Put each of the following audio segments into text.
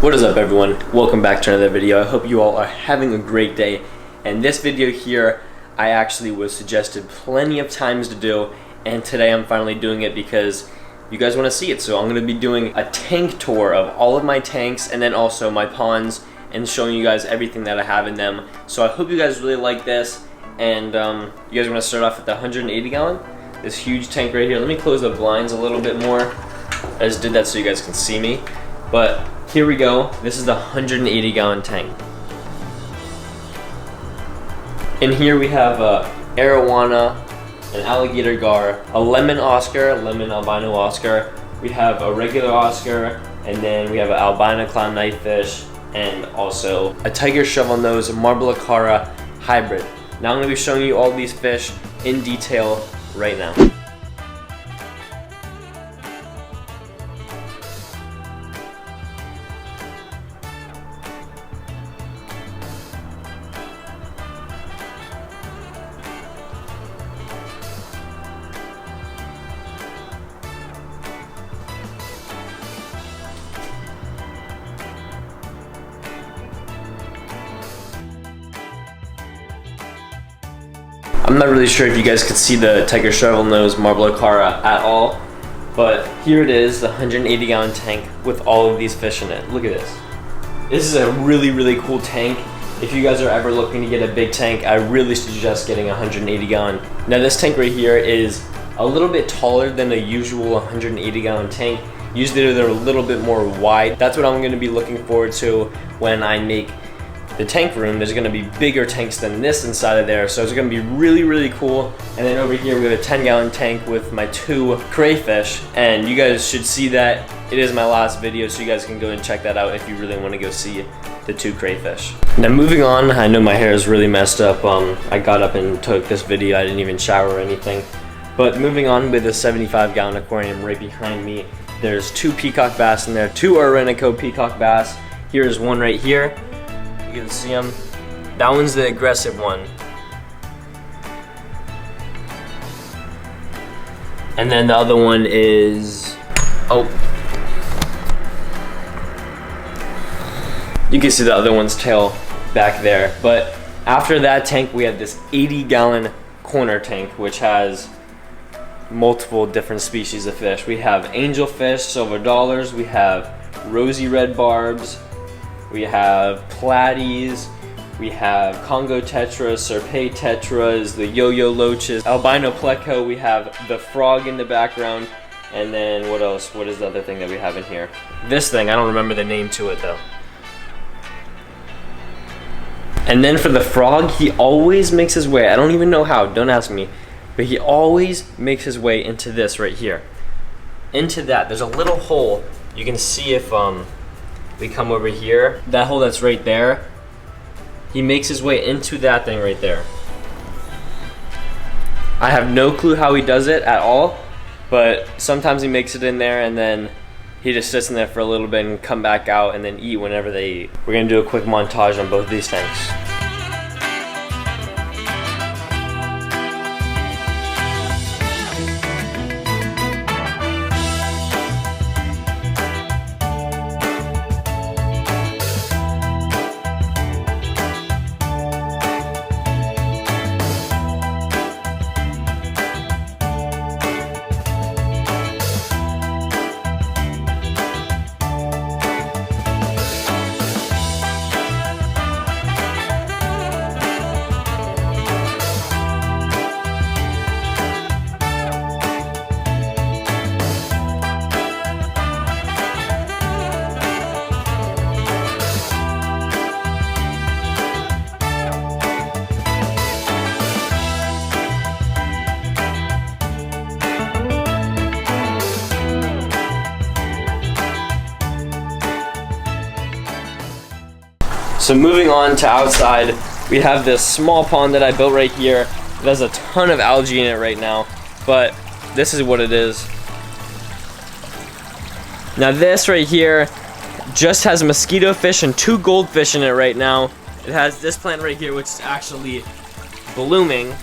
What is up, everyone? Welcome back to another video. I hope you all are having a great day. And this video here, I actually was suggested plenty of times to do, and today I'm finally doing it because you guys want to see it. So I'm going to be doing a tank tour of all of my tanks and then also my ponds and showing you guys everything that I have in them. So I hope you guys really like this. And you guys want to start off with the 180 gallon? This huge tank right here. Let me close the blinds a little bit more. I just did that so you guys can see me. But here we go. This is the 180 gallon tank. In here we have arowana, an alligator gar, a lemon Oscar, a lemon albino Oscar. We have a regular Oscar, and then we have an albino clown knifefish, and also a tiger shovel nose marble acara hybrid. Now I'm going to be showing you all these fish in detail right now. I'm not really sure if you guys could see the tiger shovel nose marble acara at all, but here it is, the 180 gallon tank with all of these fish in it. Look at this. This is a really cool tank. If you guys are ever looking to get a big tank, I really suggest getting a 180 gallon. Now this tank right here is a little bit taller than a usual 180 gallon tank. Usually they're a little bit more wide. That's what I'm going to be looking forward to when I make the tank room. There's going to be bigger tanks than this inside of there, so it's going to be really cool. And then over here we have a 10 gallon tank with my 2 crayfish, and you guys should see that. It is my last video, so you guys can go and check that out if you really want to go see the 2 crayfish. Now moving on, I know my hair is really messed up. I got up and took this video. I didn't even shower or anything. But moving on with the 75 gallon aquarium right behind me, there's 2 peacock bass in there, 2 Orinoco peacock bass. Here's one right here. You can see them. That one's the aggressive one. And then the other one is, you can see the other one's tail back there. But after that tank, we have this 80 gallon corner tank, which has multiple different species of fish. We have angelfish, silver dollars, we have rosy red barbs, we have platies, we have Congo tetras, Serpei tetras, the yo-yo loaches, albino pleco, we have the frog in the background, and then what else? What is the other thing that we have in here? This thing, I don't remember the name to it though. And then for the frog, he always makes his way, I don't even know how, don't ask me, but he always makes his way into this right here. Into that, there's a little hole. You can see if we come over here, that hole that's right there, he makes his way into that thing right there. I have no clue how he does it at all, but sometimes he makes it in there and then he just sits in there for a little bit and come back out and then eat whenever they eat. We're gonna do a quick montage on both these tanks. So moving on to outside, we have this small pond that I built right here. It has a ton of algae in it right now, but this is what it is. Now this right here just has mosquito fish and 2 goldfish in it right now. It has this plant right here, which is actually blooming.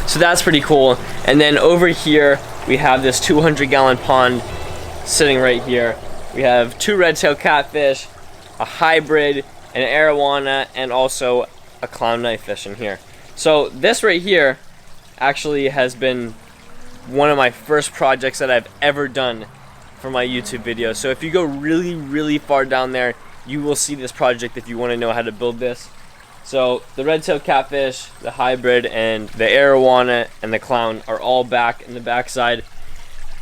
So that's pretty cool. And then over here we have this 200-gallon pond sitting right here. We have 2 red-tailed catfish, a hybrid, an arowana, and also a clown knife fish in here. So this right here actually has been one of my first projects that I've ever done for my YouTube videos. So if you go really far down there, you will see this project if you want to know how to build this. So the red-tailed catfish, the hybrid, and the arowana and the clown are all back in the backside.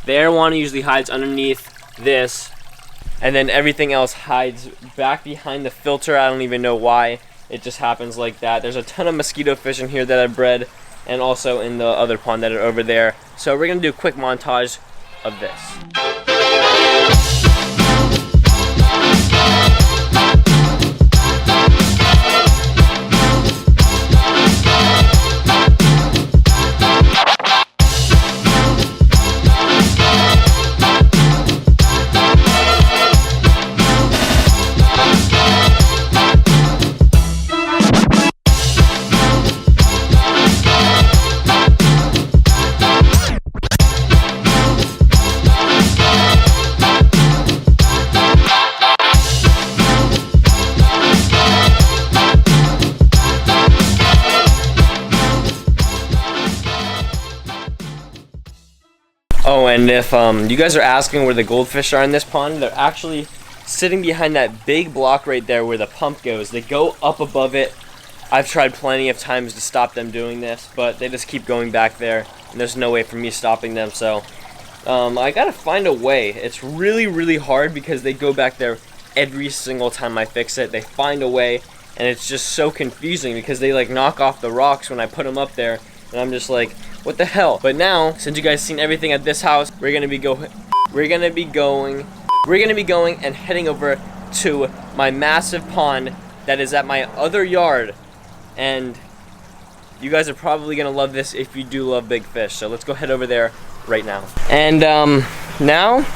The arowana usually hides underneath this, and then everything else hides back behind the filter. I don't even know why. It just happens like that. There's a ton of mosquito fish in here that I've bred, and also in the other pond that are over there. So we're gonna do a quick montage of this. Oh, and if you guys are asking where the goldfish are in this pond, they're actually sitting behind that big block right there where the pump goes. They go up above it. I've tried plenty of times to stop them doing this, but they just keep going back there, and there's no way for me stopping them. So I gotta find a way. It's really hard because they go back there every single time I fix it. They find a way, and it's just so confusing because they like knock off the rocks when I put them up there, and I'm just like, what the hell? But now, since you guys seen everything at this house, we're gonna be going and heading over to my massive pond that is at my other yard. And you guys are probably gonna love this if you do love big fish. So let's go head over there right now. And now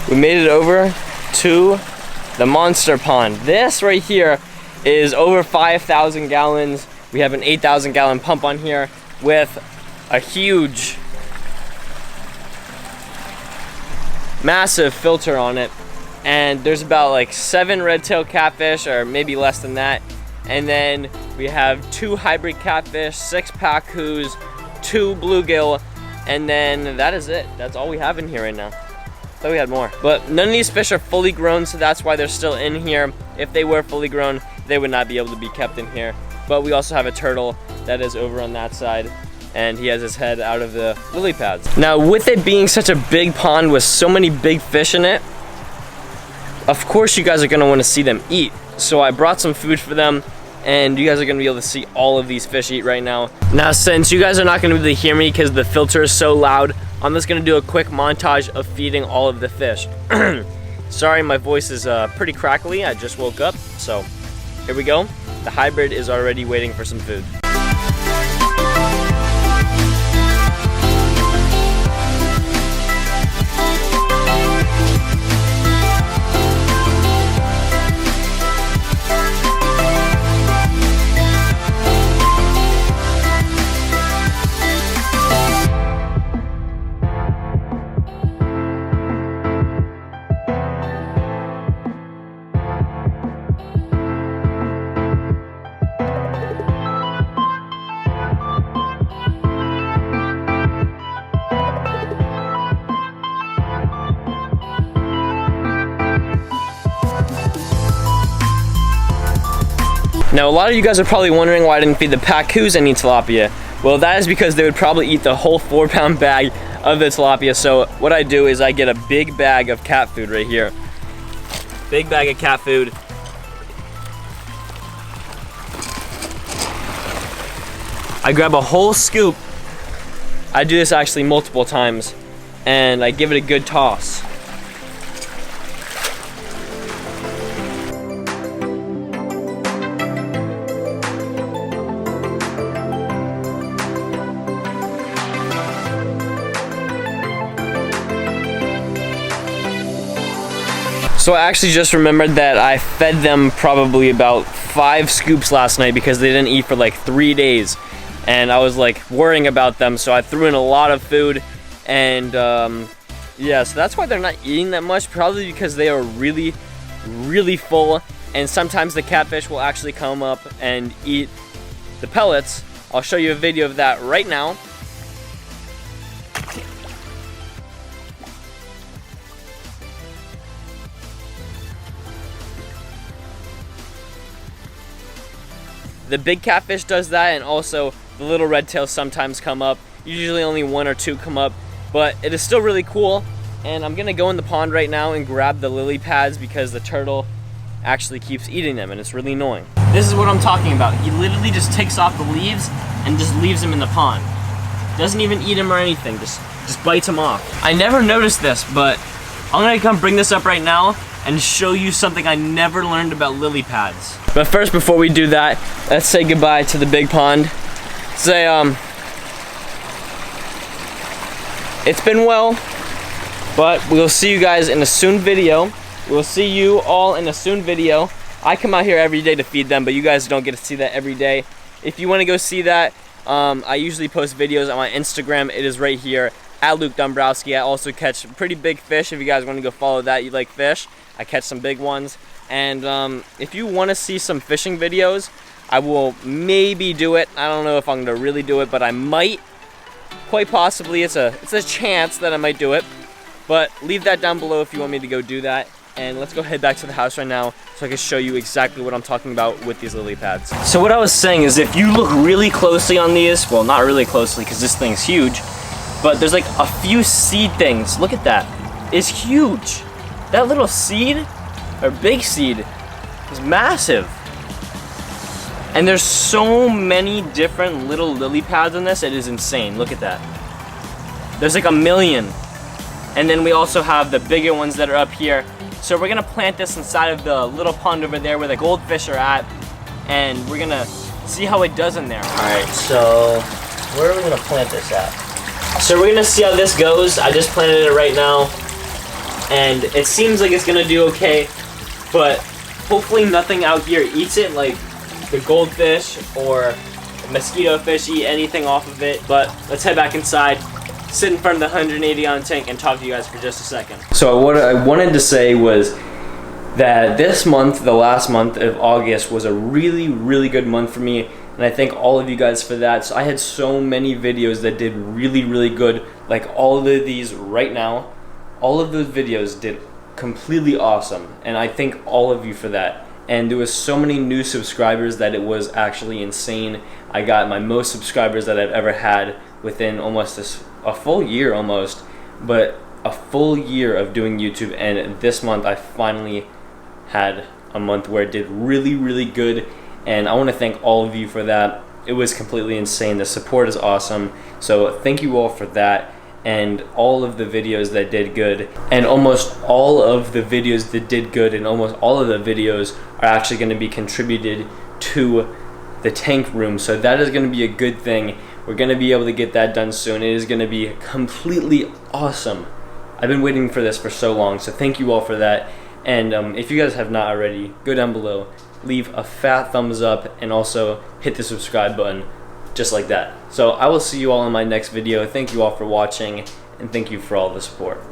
we made it over to the monster pond. This right here is over 5,000 gallons. We have an 8,000 gallon pump on here with a huge, massive filter on it, and there's about like 7 red-tailed catfish, or maybe less than that, and then we have 2 hybrid catfish, 6 pacus, 2 bluegill, and then that is it. That's all we have in here right now. Thought we had more, but none of these fish are fully grown, so that's why they're still in here. If they were fully grown, they would not be able to be kept in here. But we also have a turtle that is over on that side, and he has his head out of the lily pads. Now, with it being such a big pond with so many big fish in it, of course you guys are gonna wanna see them eat. So I brought some food for them, and you guys are gonna be able to see all of these fish eat right now. Now, since you guys are not gonna be able to hear me because the filter is so loud, I'm just gonna do a quick montage of feeding all of the fish. Sorry, my voice is pretty crackly. I just woke up, so here we go. The hybrid is already waiting for some food. Now, a lot of you guys are probably wondering why I didn't feed the pacus any tilapia. Well, that is because they would probably eat the whole 4-pound bag of the tilapia. So what I do is I get a big bag of cat food right here. Big bag of cat food. I grab a whole scoop. I do this actually multiple times, and I give it a good toss. So I actually just remembered that I fed them probably about 5 scoops last night because they didn't eat for like 3 days. And I was like worrying about them, so I threw in a lot of food, And yeah, so that's why they're not eating that much, probably because they are really, really full, and sometimes the catfish will actually come up and eat the pellets. I'll show you a video of that right now. The big catfish does that, and also the little red tails sometimes come up. Usually only 1 or 2 come up, but it is still really cool. And I'm gonna go in the pond right now and grab the lily pads because the turtle actually keeps eating them and it's really annoying. This is what I'm talking about. He literally just takes off the leaves and just leaves them in the pond. Doesn't even eat them or anything, just bites them off. I never noticed this, but I'm gonna come bring this up right now and show you something I never learned about lily pads. But first, before we do that, let's say goodbye to the big pond. Say, it's been well, but we'll see you guys in a soon video. We'll see you all in a soon video. I come out here every day to feed them, but you guys don't get to see that every day. If you want to go see that, I usually post videos on my Instagram. It is right here, at Luke Dombrowski. I also catch pretty big fish. If you guys want to go follow that, you like fish, I catch some big ones. And if you want to see some fishing videos, I will maybe do it. I don't know if I'm going to really do it, but I might. Quite possibly. It's a chance that I might do it. But leave that down below if you want me to go do that. And let's go head back to the house right now so I can show you exactly what I'm talking about with these lily pads. So what I was saying is, if you look really closely on these, well, not really closely because this thing's huge, but there's like a few seed things. Look at that. It's huge. That little seed, or big seed, is massive. And there's so many different little lily pads in this, it is insane. Look at that. There's like 1 million. And then we also have the bigger ones that are up here. So we're gonna plant this inside of the little pond over there where the goldfish are at, and we're gonna see how it does in there. Alright, so where are we gonna plant this at? So we're gonna see how this goes. I just planted it right now, and it seems like it's gonna do okay, but hopefully nothing out here eats it, like the goldfish or the mosquito fish eat anything off of it. But let's head back inside, sit in front of the 180-gallon tank, and talk to you guys for just a second. So what I wanted to say was that this month, the last month of August, was a really, really good month for me, and I thank all of you guys for that. So I had so many videos that did really, really good, like all of these right now. All of those videos did completely awesome, and I thank all of you for that. And there was so many new subscribers that it was actually insane. I got my most subscribers that I've ever had within almost a full year almost, but a full year of doing YouTube, and this month I finally had a month where it did really, really good, and I want to thank all of you for that. It was completely insane. The support is awesome, so thank you all for that. And all of the videos that did good, and almost all of the videos that did good, and almost all of the videos are actually going to be contributed to the tank room, so that is going to be a good thing. We're going to be able to get that done soon. It is going to be completely awesome. I've been waiting for this for so long, so thank you all for that. And if you guys have not already, go down below, leave a fat thumbs up, and also hit the subscribe button, just like that. So I will see you all in my next video. Thank you all for watching, and thank you for all the support.